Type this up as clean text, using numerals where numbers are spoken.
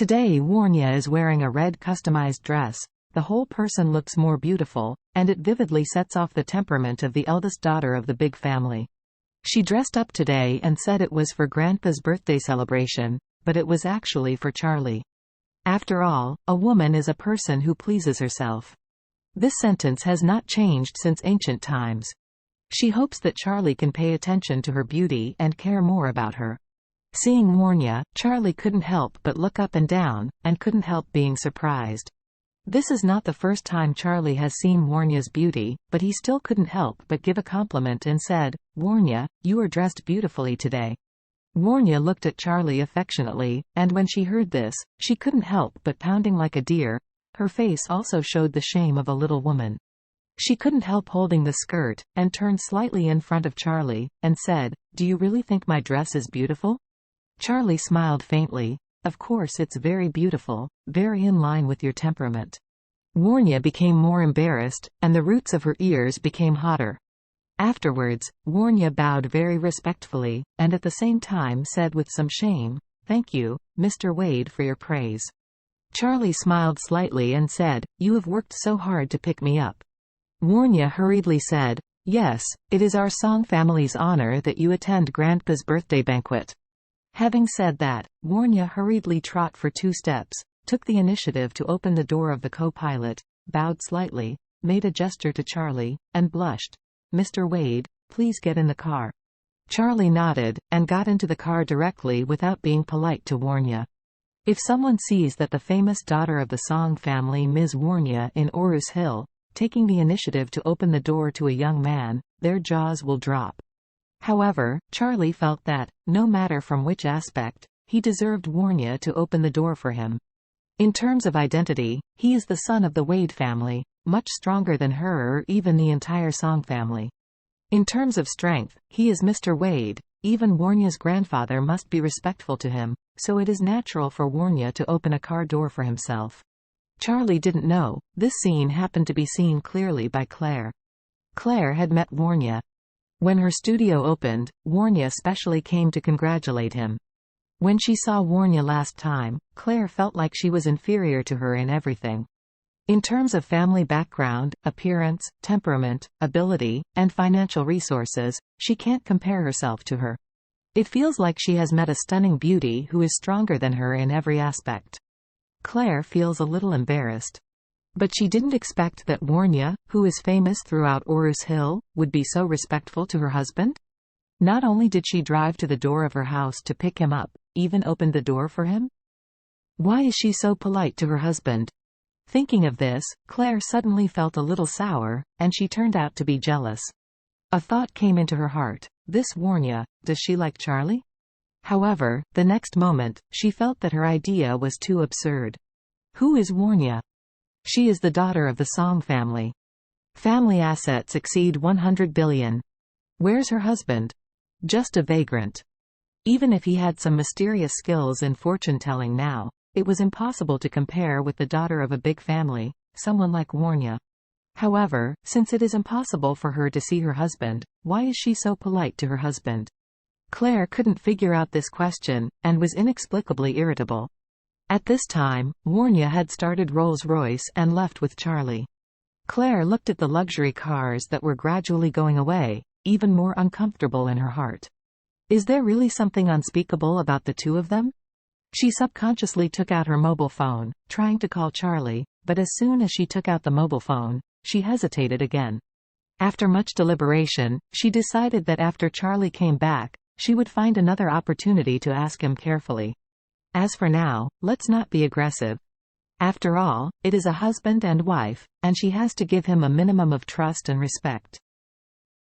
Today Warnya is wearing a red customized dress. The whole person looks more beautiful, and it vividly sets off the temperament of the eldest daughter of the big family. She dressed up today and said it was for Grandpa's birthday celebration, but it was actually for Charlie. After all, a woman is a person who pleases herself. This sentence has not changed since ancient times. She hopes that Charlie can pay attention to her beauty and care more about her. Seeing Warnya, Charlie couldn't help but look up and down, and couldn't help being surprised. This is not the first time Charlie has seen Warnya's beauty, but he still couldn't help but give a compliment and said, "Warnya, you are dressed beautifully today." Warnya looked at Charlie affectionately, and when she heard this, she couldn't help but pounding like a deer. Her face also showed the shame of a little woman. She couldn't help holding the skirt, and turned slightly in front of Charlie, and said, "Do you really think my dress is beautiful?" Charlie smiled faintly. "Of course it's very beautiful, very in line with your temperament." Warnya became more embarrassed, and the roots of her ears became hotter. Afterwards, Warnya bowed very respectfully, and at the same time said with some shame, "Thank you, Mr. Wade, for your praise." Charlie smiled slightly and said, "You have worked so hard to pick me up." Warnya hurriedly said, "Yes, it is our Song family's honor that you attend Grandpa's birthday banquet." Having said that, Warnya hurriedly trotted for 2 steps, took the initiative to open the door of the co-pilot, bowed slightly, made a gesture to Charlie, and blushed. "Mr. Wade, please get in the car." Charlie nodded, and got into the car directly without being polite to Warnya. If someone sees that the famous daughter of the Song family, Ms. Warnya, in Orus Hill, taking the initiative to open the door to a young man, their jaws will drop. However, Charlie felt that, no matter from which aspect, he deserved Warnya to open the door for him. In terms of identity, he is the son of the Wade family, much stronger than her or even the entire Song family. In terms of strength, he is Mr. Wade. Even Warnya's grandfather must be respectful to him, so it is natural for Warnya to open a car door for himself. Charlie didn't know, this scene happened to be seen clearly by Claire. Claire had met Warnya. When her studio opened, Warnya specially came to congratulate him. When she saw Warnya last time, Claire felt like she was inferior to her in everything. In terms of family background, appearance, temperament, ability, and financial resources, she can't compare herself to her. It feels like she has met a stunning beauty who is stronger than her in every aspect. Claire feels a little embarrassed. But she didn't expect that Warnya, who is famous throughout Orus Hill, would be so respectful to her husband. Not only did she drive to the door of her house to pick him up, even opened the door for him? Why is she so polite to her husband? Thinking of this, Claire suddenly felt a little sour, and she turned out to be jealous. A thought came into her heart. This Warnya, does she like Charlie? However, the next moment, she felt that her idea was too absurd. Who is Warnya? She is the daughter of the Song family. Family assets exceed 100 billion. Where's her husband? Just a vagrant. Even if he had some mysterious skills in fortune-telling now, it was impossible to compare with the daughter of a big family, someone like Warnya. However, since it is impossible for her to see her husband, why is she so polite to her husband? Claire couldn't figure out this question, and was inexplicably irritable. At this time, Warnya had started Rolls-Royce and left with Charlie. Claire looked at the luxury cars that were gradually going away, even more uncomfortable in her heart. Is there really something unspeakable about the two of them? She subconsciously took out her mobile phone, trying to call Charlie, but as soon as she took out the mobile phone, she hesitated again. After much deliberation, she decided that after Charlie came back, she would find another opportunity to ask him carefully. As for now, let's not be aggressive. After all, it is a husband and wife, and she has to give him a minimum of trust and respect.